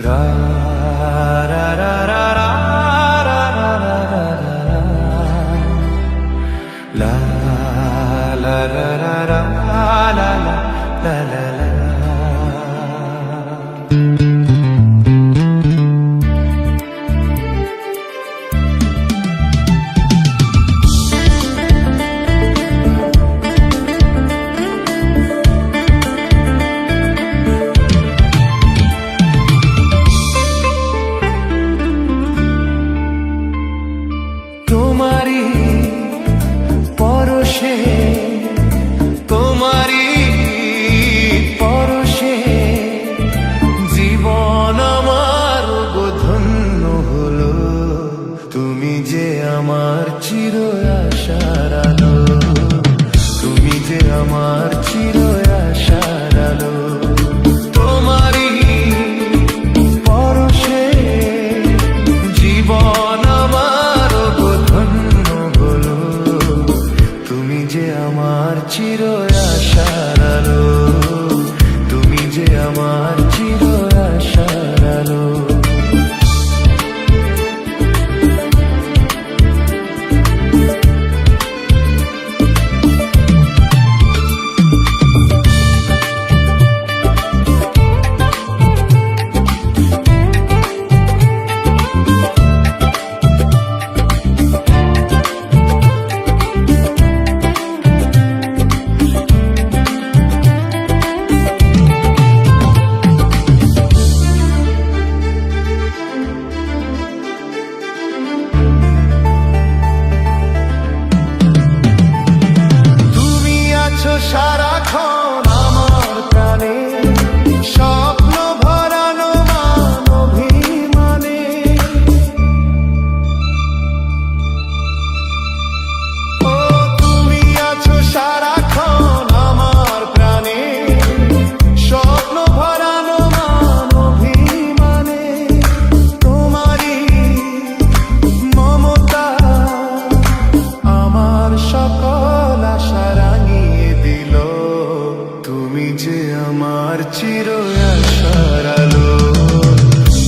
রা রা রা রা রা রা রা রা রা রা। লা লা রা রা রা লা লা লা লা লা। তোমারি পরশে তোমারি পরশে জীবন আমার ধন্য হলো। তুমি যে আমার চির আশার আলো, তুমি যে আমার চির আশার আলো। তোমারি পরশে জীবন আমার চির আশার আলো, তুমি যে আমার চির আশার আলো। সারাক্ষণ আমার প্রাণে স্বপ্ন ভরানো মান অভিমানে। ও তুমি আছো সারাক্ষণ আমার প্রাণে স্বপ্ন ভরানো মান অভিমানে। তোমারই মমতা আমার সকল আশা রাঙিয়ে দিল। তুমি যে আমার চির আশার আলো,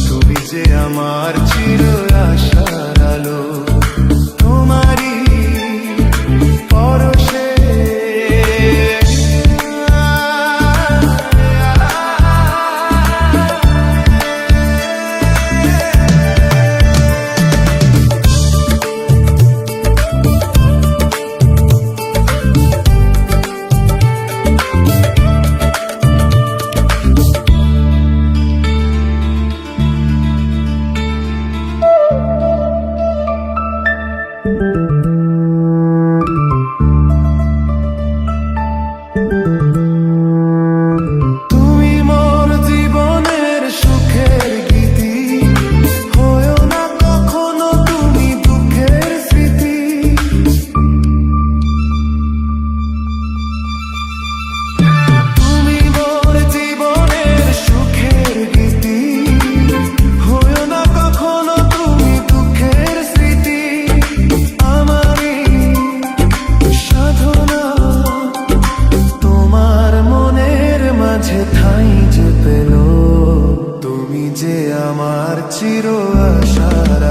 তুমি যে আমার চির আশার আলো। তোমারই পরশে ঠাই যে পেল। তুমি যে আমার চির আশার